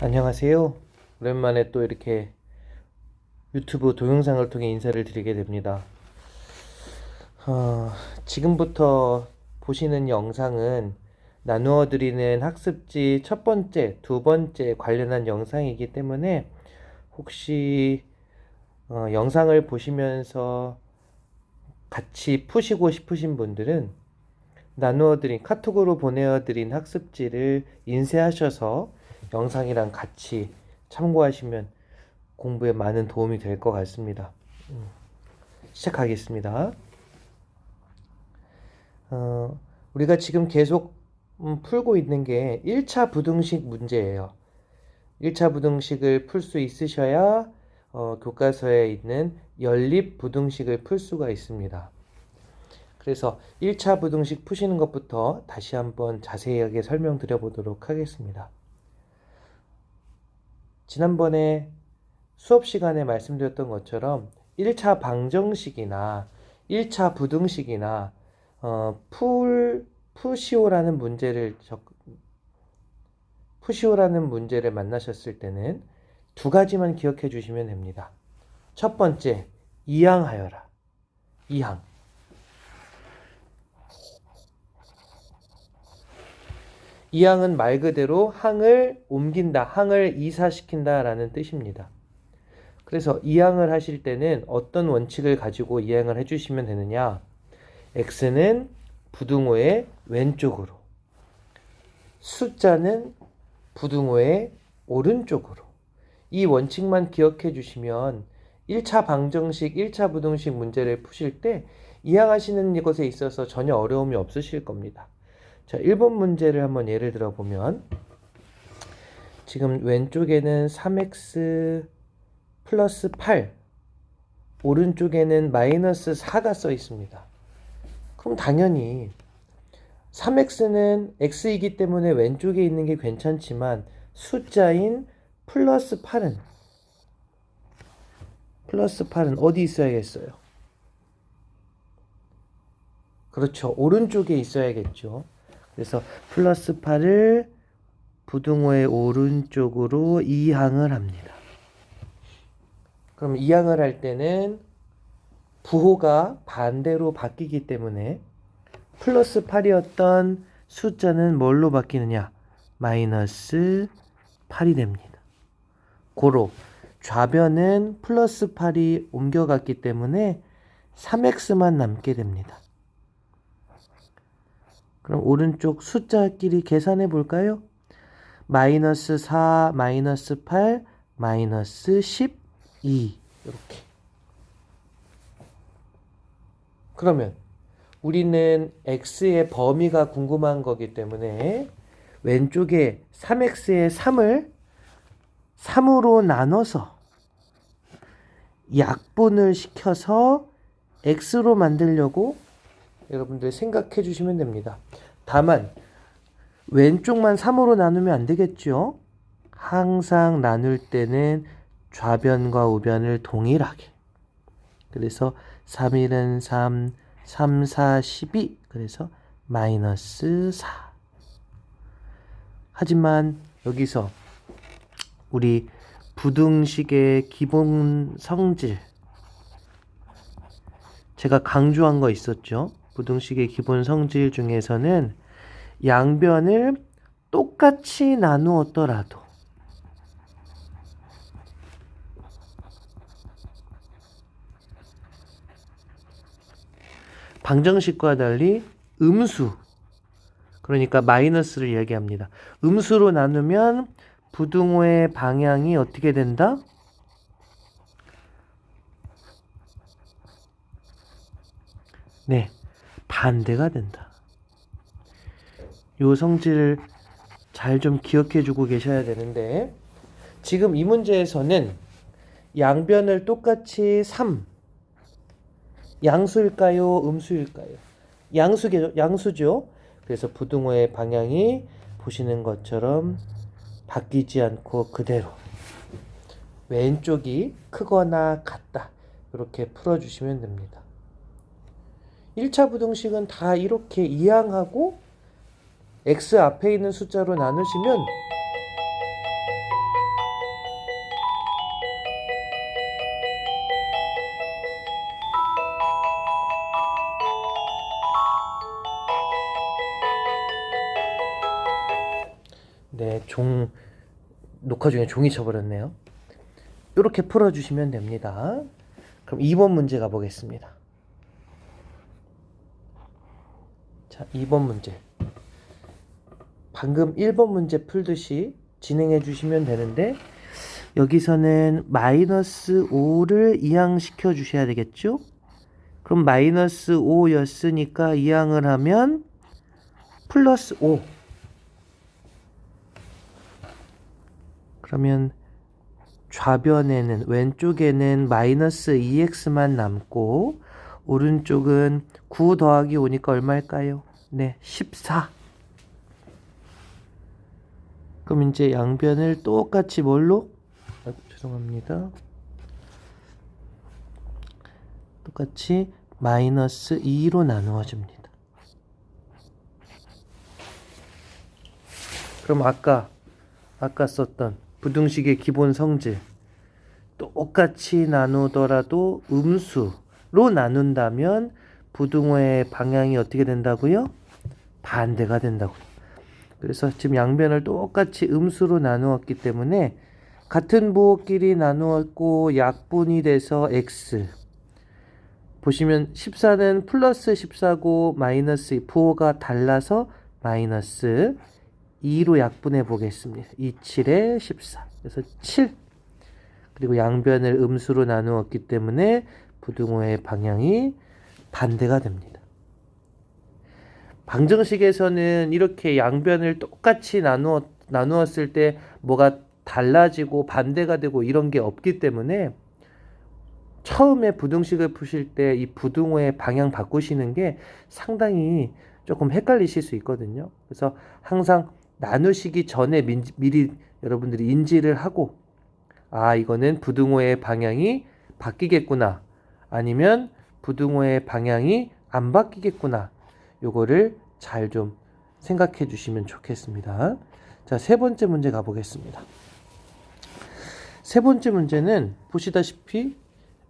안녕하세요. 오랜만에 또 이렇게 유튜브 동영상을 통해 인사를 드리게 됩니다. 지금부터 보시는 영상은 나누어 드리는 학습지 첫 번째, 두 번째 관련한 영상이기 때문에 혹시 영상을 보시면서 같이 푸시고 싶으신 분들은 나누어 드린 카톡으로 보내어 드린 학습지를 인쇄하셔서 영상이랑 같이 참고하시면 공부에 많은 도움이 될 것 같습니다. 시작하겠습니다. 우리가 지금 계속 풀고 있는 게 1차 부등식 문제예요. 1차 부등식을 풀 수 있으셔야 교과서에 있는 연립 부등식을 풀 수가 있습니다. 그래서 1차 부등식 푸시는 것부터 다시 한번 자세하게 설명드려 보도록 하겠습니다. 지난번에 수업 시간에 말씀드렸던 것처럼 1차 방정식이나 1차 부등식이나 푸시오라는 문제를 만나셨을 때는 두 가지만 기억해 주시면 됩니다. 첫 번째, 이항하여라. 이항. 이항은 말 그대로 항을 옮긴다, 항을 이사시킨다 라는 뜻입니다. 그래서 이항을 하실 때는 어떤 원칙을 가지고 이항을 해주시면 되느냐? x는 부등호의 왼쪽으로, 숫자는 부등호의 오른쪽으로. 이 원칙만 기억해 주시면 1차 방정식, 1차 부등식 문제를 푸실 때 이항하시는 것에 있어서 전혀 어려움이 없으실 겁니다. 자, 1번 문제를 한번 예를 들어 보면 지금 왼쪽에는 3x 플러스 8, 오른쪽에는 마이너스 4가 써 있습니다. 그럼 당연히 3x는 x이기 때문에 왼쪽에 있는 게 괜찮지만 숫자인 플러스 8은 어디 있어야겠어요? 그렇죠. 오른쪽에 있어야겠죠. 그래서 플러스 8을 부등호의 오른쪽으로 이항을 합니다. 그럼 이항을 할 때는 부호가 반대로 바뀌기 때문에 플러스 8이었던 숫자는 뭘로 바뀌느냐? 마이너스 8이 됩니다. 고로 좌변은 플러스 8이 옮겨갔기 때문에 3x만 남게 됩니다. 그럼 오른쪽 숫자끼리 계산해 볼까요? 마이너스 4, 마이너스 8, 마이너스 12 이렇게. 그러면 우리는 x의 범위가 궁금한 거기 때문에 왼쪽에 3x의 3을 3으로 나눠서 약분을 시켜서 x로 만들려고 여러분들 생각해 주시면 됩니다. 다만 왼쪽만 3으로 나누면 안 되겠죠? 항상 나눌 때는 좌변과 우변을 동일하게. 그래서 3일은 3, 3, 4, 12. 그래서 마이너스 4. 하지만 여기서 우리 부등식의 기본 성질 제가 강조한 거 있었죠? 부등식의 기본 성질 중에서는 양변을 똑같이 나누었더라도 방정식과 달리 음수, 그러니까 마이너스를 이야기합니다. 음수로 나누면 부등호의 방향이 어떻게 된다? 네, 반대가 된다. 요 성질을 잘 좀 기억해 주고 계셔야 되는데 지금 이 문제에서는 양변을 똑같이 3, 양수일까요? 음수일까요? 양수죠. 그래서 부등호의 방향이 보시는 것처럼 바뀌지 않고 그대로 왼쪽이 크거나 같다. 이렇게 풀어주시면 됩니다. 1차 부등식은 다 이렇게 이항하고 x 앞에 있는 숫자로 나누시면 네, 녹화 중에 종이 쳐버렸네요. 이렇게 풀어주시면 됩니다. 그럼 2번 문제 가보겠습니다. 자, 2번 문제. 방금 1번 문제 풀듯이 진행해 주시면 되는데, 여기서는 마이너스 5를 이항시켜 주셔야 되겠죠? 그럼 마이너스 5였으니까 이항을 하면 플러스 5. 그러면 좌변에는, 왼쪽에는 마이너스 2x만 남고 오른쪽은 9 더하기 5니까 얼마일까요? 네, 14. 그럼 이제 양변을 똑같이 뭘로? 죄송합니다. 똑같이 마이너스 2로 나누어 줍니다. 그럼 아까 썼던 부등식의 기본 성질, 똑같이 나누더라도 음수로 나눈다면 부등호의 방향이 어떻게 된다고요? 반대가 된다고요. 그래서 지금 양변을 똑같이 음수로 나누었기 때문에 같은 부호끼리 나누었고 약분이 돼서 x. 보시면 14는 플러스 14고 마이너스 2, 부호가 달라서 마이너스 2로 약분해 보겠습니다. 27에 14. 그래서 7. 그리고 양변을 음수로 나누었기 때문에 부등호의 방향이 반대가 됩니다. 방정식에서는 이렇게 양변을 똑같이 나누었을 때 뭐가 달라지고 반대가 되고 이런 게 없기 때문에 처음에 부등식을 푸실 때 이 부등호의 방향 바꾸시는 게 상당히 조금 헷갈리실 수 있거든요. 그래서 항상 나누시기 전에 미리 여러분들이 인지를 하고, 아, 이거는 부등호의 방향이 바뀌겠구나, 아니면 부등호의 방향이 안 바뀌겠구나, 요거를 잘 좀 생각해 주시면 좋겠습니다. 자, 세 번째 문제 가보겠습니다. 세 번째 문제는 보시다시피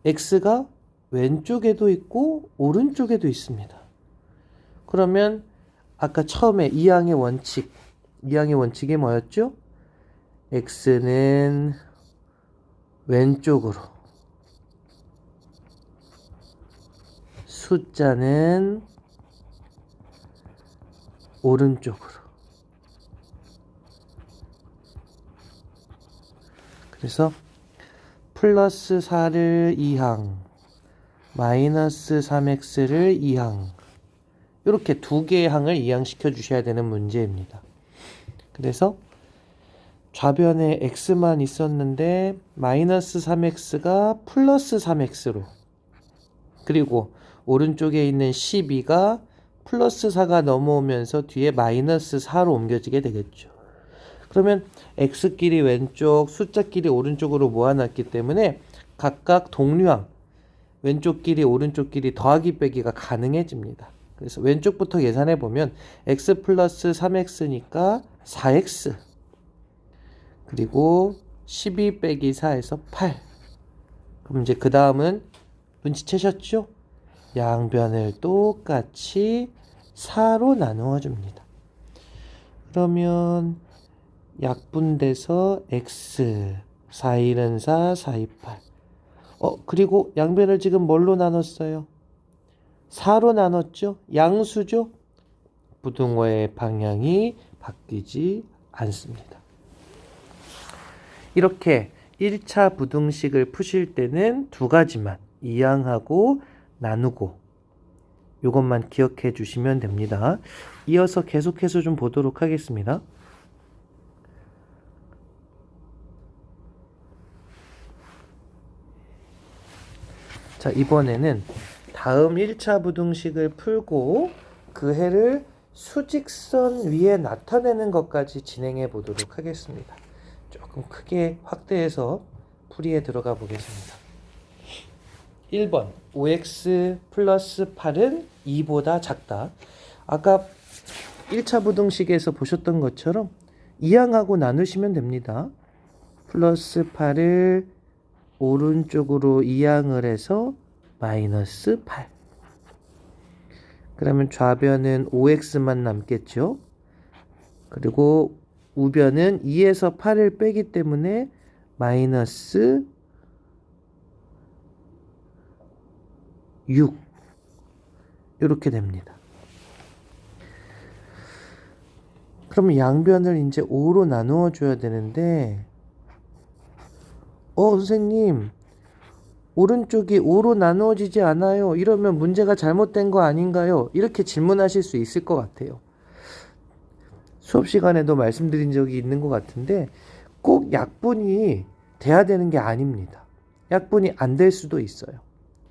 x가 왼쪽에도 있고 오른쪽에도 있습니다. 그러면 아까 처음에 이항의 원칙이 뭐였죠? x는 왼쪽으로, 숫자는 오른쪽으로. 그래서 플러스 4를 2항, 마이너스 3x를 2항, 이렇게 두 개의 항을 이항시켜 주셔야 되는 문제입니다. 그래서 좌변에 x만 있었는데 마이너스 3x가 플러스 3x로, 그리고 오른쪽에 있는 12가 플러스 4가 넘어오면서 뒤에 마이너스 4로 옮겨지게 되겠죠. 그러면 x끼리 왼쪽, 숫자끼리 오른쪽으로 모아놨기 때문에 각각 동류항, 왼쪽끼리 오른쪽끼리 더하기 빼기가 가능해집니다. 그래서 왼쪽부터 계산해 보면 x 플러스 3x니까 4x, 그리고 12 빼기 4에서 8. 그럼 이제 그 다음은 눈치채셨죠? 양변을 똑같이 4로 나누어 줍니다. 그러면 약분돼서 x, 4, 1은 4, 4, 2, 8. 그리고 양변을 지금 뭘로 나눴어요? 4로 나눴죠? 양수죠? 부등호의 방향이 바뀌지 않습니다. 이렇게 1차 부등식을 푸실 때는 두 가지만, 이항하고 나누고, 이것만 기억해 주시면 됩니다. 이어서 계속해서 좀 보도록 하겠습니다. 자, 이번에는 다음 1차 부등식을 풀고 그 해를 수직선 위에 나타내는 것까지 진행해 보도록 하겠습니다. 조금 크게 확대해서 풀이에 들어가 보겠습니다. 1번 5x 플러스 8은 2보다 작다. 아까 1차 부등식에서 보셨던 것처럼 이항하고 나누시면 됩니다. 플러스 8을 오른쪽으로 이항을 해서 마이너스 8. 그러면 좌변은 5x만 남겠죠. 그리고 우변은 2에서 8을 빼기 때문에 마이너스 6 이렇게 됩니다. 그러면 양변을 이제 5로 나누어 줘야 되는데 선생님 오른쪽이 5로 나누어지지 않아요. 이러면 문제가 잘못된 거 아닌가요? 이렇게 질문하실 수 있을 것 같아요. 수업 시간에도 말씀드린 적이 있는 것 같은데 꼭 약분이 돼야 되는 게 아닙니다. 약분이 안 될 수도 있어요.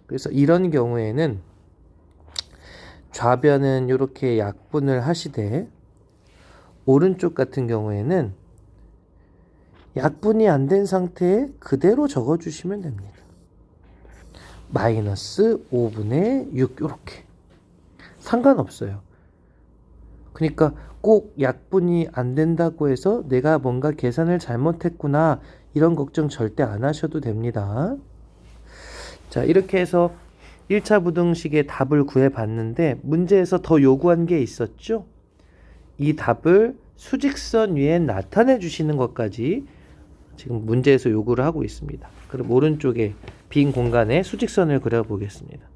그래서 이런 경우에는 좌변은 이렇게 약분을 하시되 오른쪽 같은 경우에는 약분이 안 된 상태에 그대로 적어주시면 됩니다. 마이너스 5분의 6 이렇게 상관없어요. 그러니까 꼭 약분이 안 된다고 해서 내가 뭔가 계산을 잘못했구나 이런 걱정 절대 안 하셔도 됩니다. 자, 이렇게 해서 1차 부등식의 답을 구해봤는데 문제에서 더 요구한 게 있었죠? 이 답을 수직선 위에 나타내 주시는 것까지 지금 문제에서 요구를 하고 있습니다. 그럼 오른쪽에 빈 공간에 수직선을 그려보겠습니다.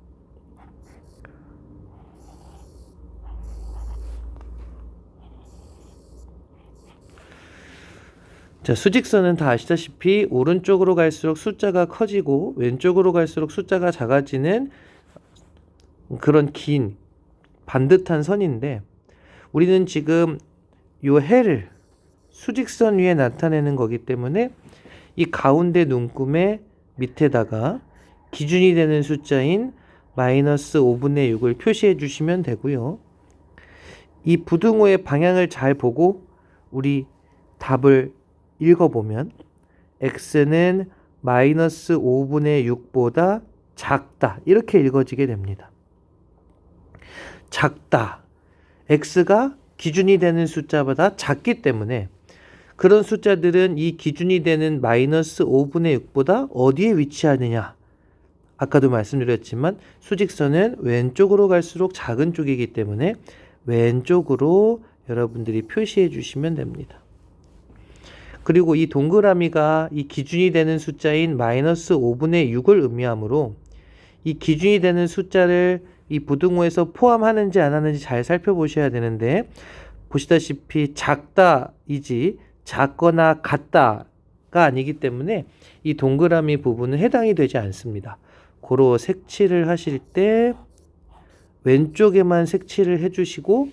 자, 수직선은 다 아시다시피 오른쪽으로 갈수록 숫자가 커지고 왼쪽으로 갈수록 숫자가 작아지는 그런 긴 반듯한 선인데 우리는 지금 요 해를 수직선 위에 나타내는 거기 때문에 이 가운데 눈금의 밑에다가 기준이 되는 숫자인 마이너스 5분의 6을 표시해 주시면 되고요. 이 부등호의 방향을 잘 보고 우리 답을 읽어보면 x는 마이너스 5분의 6보다 작다 이렇게 읽어지게 됩니다. 작다. x가 기준이 되는 숫자보다 작기 때문에 그런 숫자들은 이 기준이 되는 마이너스 5분의 6보다 어디에 위치하느냐. 아까도 말씀드렸지만 수직선은 왼쪽으로 갈수록 작은 쪽이기 때문에 왼쪽으로 여러분들이 표시해 주시면 됩니다. 그리고 이 동그라미가 이 기준이 되는 숫자인 마이너스 5분의 6을 의미하므로 이 기준이 되는 숫자를 이 부등호에서 포함하는지 안 하는지 잘 살펴보셔야 되는데 보시다시피 작다이지 작거나 같다가 아니기 때문에 이 동그라미 부분은 해당이 되지 않습니다. 고로 색칠을 하실 때 왼쪽에만 색칠을 해주시고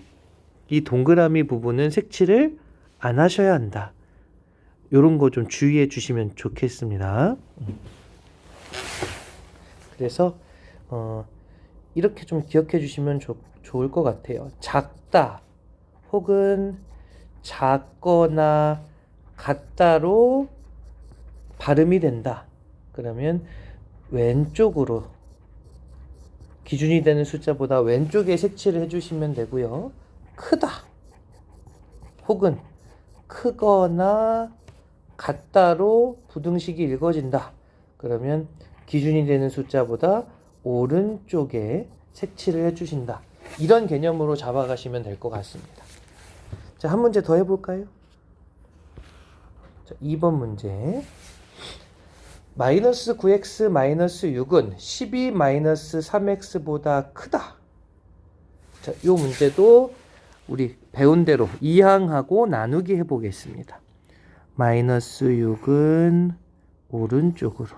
이 동그라미 부분은 색칠을 안 하셔야 한다. 이런 거 좀 주의해 주시면 좋겠습니다. 그래서 이렇게 좀 기억해 주시면 좋을 것 같아요. 작다 혹은 작거나 같다로 발음이 된다. 그러면 왼쪽으로 기준이 되는 숫자보다 왼쪽에 색칠을 해주시면 되고요. 크다 혹은 크거나 같다로 부등식이 읽어진다. 그러면 기준이 되는 숫자보다 오른쪽에 색칠을 해주신다. 이런 개념으로 잡아가시면 될 것 같습니다. 자, 한 문제 더 해볼까요? 자, 2번 문제. 마이너스 9x 마이너스 6은 12 마이너스 3x보다 크다. 자, 이 문제도 우리 배운 대로 이항하고 나누기 해보겠습니다. 마이너스 6은 오른쪽으로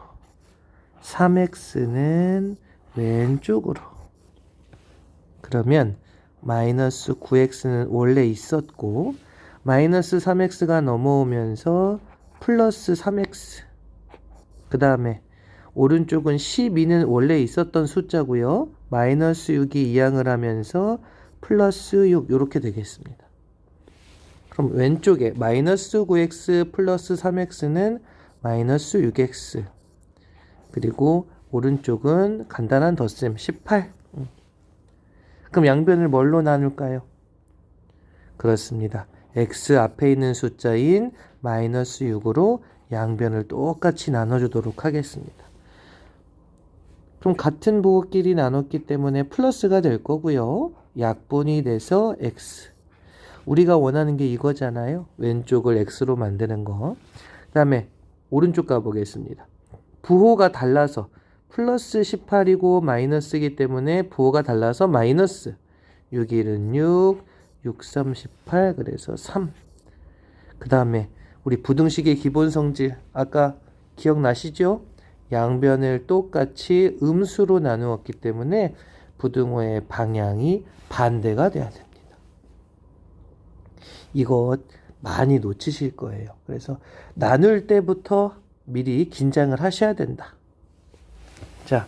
3x는 왼쪽으로. 그러면 마이너스 9x는 원래 있었고 마이너스 3x가 넘어오면서 플러스 3x. 그 다음에 오른쪽은 12는 원래 있었던 숫자고요. 마이너스 6이 이항을 하면서 플러스 6 이렇게 되겠습니다. 그럼 왼쪽에 마이너스 9x 플러스 3x는 마이너스 6x. 그리고 오른쪽은 간단한 덧셈 18. 그럼 양변을 뭘로 나눌까요? 그렇습니다. x 앞에 있는 숫자인 마이너스 6으로 양변을 똑같이 나눠주도록 하겠습니다. 그럼 같은 부호끼리 나눴기 때문에 플러스가 될 거고요. 약분이 돼서 x. 우리가 원하는 게 이거잖아요. 왼쪽을 x로 만드는 거. 그 다음에 오른쪽 가보겠습니다. 부호가 달라서 플러스 18이고 마이너스이기 때문에 부호가 달라서 마이너스 6, 1은 6, 6, 3, 18, 그래서 3. 그 다음에 우리 부등식의 기본 성질 아까 기억나시죠? 양변을 똑같이 음수로 나누었기 때문에 부등호의 방향이 반대가 돼야 됩니다. 이거 많이 놓치실 거예요. 그래서 나눌 때부터 미리 긴장을 하셔야 된다. 자,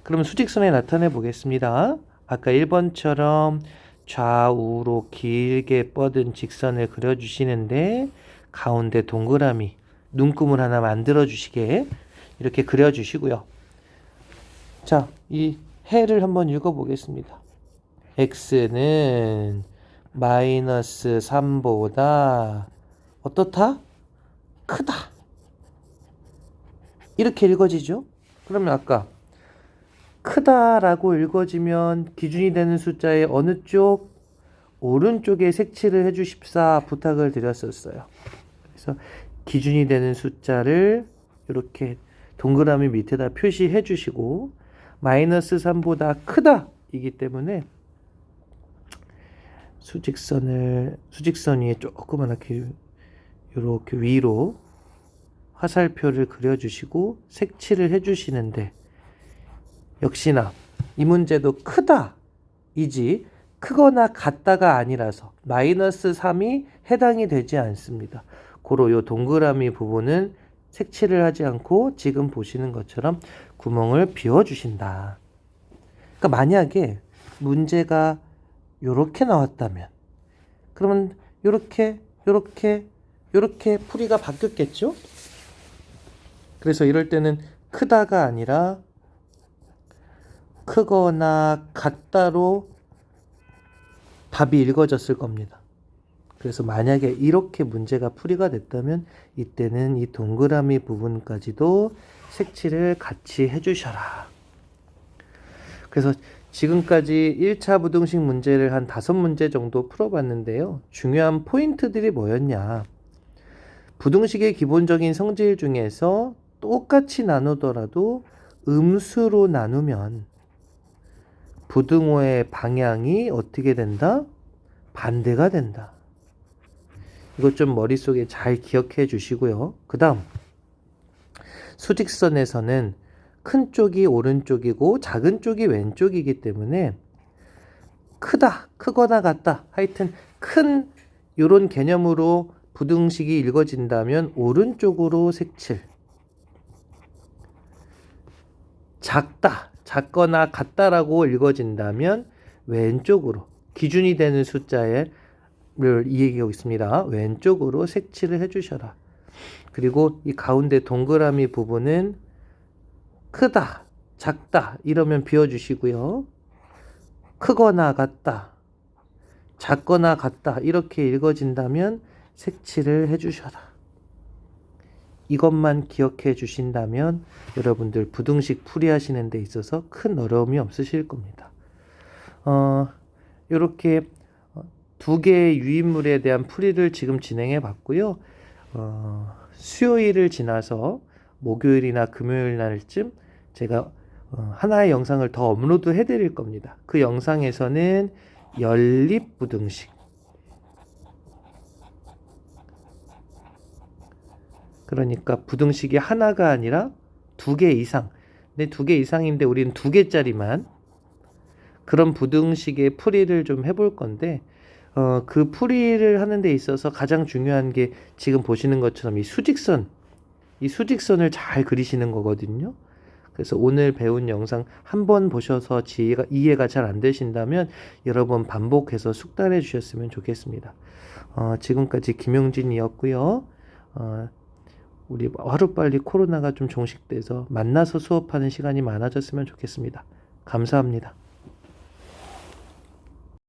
그럼 수직선에 나타내 보겠습니다. 아까 1번처럼 좌우로 길게 뻗은 직선을 그려주시는데 가운데 동그라미 눈금을 하나 만들어 주시게 이렇게 그려 주시고요. 자, 이 해를 한번 읽어 보겠습니다. x는 마이너스 3보다 어떻다? 크다. 이렇게 읽어지죠? 그러면 아까 크다라고 읽어지면 기준이 되는 숫자의 어느 쪽? 오른쪽에 색칠을 해주십사 부탁을 드렸었어요. 그래서 기준이 되는 숫자를 이렇게 동그라미 밑에다 표시해 주시고 마이너스 3보다 크다 이기 때문에 수직선 위에 조그맣게 이렇게 위로 화살표를 그려주시고 색칠을 해주시는데 역시나 이 문제도 크다 이지 크거나 같다가 아니라서 마이너스 3이 해당이 되지 않습니다. 고로 요 동그라미 부분은 색칠을 하지 않고 지금 보시는 것처럼 구멍을 비워주신다. 그러니까 만약에 문제가 요렇게 나왔다면 그러면 요렇게 풀이가 바뀌었겠죠? 그래서 이럴 때는 크다가 아니라 크거나 같다로 답이 읽어졌을 겁니다. 그래서 만약에 이렇게 문제가 풀이가 됐다면 이때는 이 동그라미 부분까지도 색칠을 같이 해주셔라. 그래서 지금까지 1차 부등식 문제를 한 5문제 정도 풀어봤는데요. 중요한 포인트들이 뭐였냐? 부등식의 기본적인 성질 중에서 똑같이 나누더라도 음수로 나누면 부등호의 방향이 어떻게 된다? 반대가 된다. 이것 좀 머릿속에 잘 기억해 주시고요. 그 다음 수직선에서는 큰 쪽이 오른쪽이고 작은 쪽이 왼쪽이기 때문에 크다, 크거나 같다 하여튼 큰 요런 개념으로 부등식이 읽어진다면 오른쪽으로 색칠, 작다, 작거나 같다라고 읽어진다면 왼쪽으로 기준이 되는 숫자를 이야기하고 있습니다. 왼쪽으로 색칠을 해주셔라. 그리고 이 가운데 동그라미 부분은 크다, 작다 이러면 비워주시고요. 크거나 같다, 작거나 같다 이렇게 읽어진다면 색칠을 해주셔라. 이것만 기억해 주신다면 여러분들 부등식 풀이하시는 데 있어서 큰 어려움이 없으실 겁니다. 이렇게 두 개의 유인물에 대한 풀이를 지금 진행해 봤고요. 수요일을 지나서 목요일이나 금요일 날쯤 제가 하나의 영상을 더 업로드 해 드릴 겁니다. 그 영상에서는 연립부등식, 그러니까 부등식이 하나가 아니라 2개 이상, 근데 2개 이상인데 우리는 2개짜리만 그런 부등식의 풀이를 좀 해볼 건데 그 풀이를 하는 데 있어서 가장 중요한 게 지금 보시는 것처럼 이 수직선을 잘 그리시는 거거든요. 그래서 오늘 배운 영상 한 번 보셔서 이해가 잘 안 되신다면 여러 번 반복해서 숙달해 주셨으면 좋겠습니다. 지금까지 김용진이었고요. 우리 하루빨리 코로나가 좀 종식돼서 만나서 수업하는 시간이 많아졌으면 좋겠습니다. 감사합니다.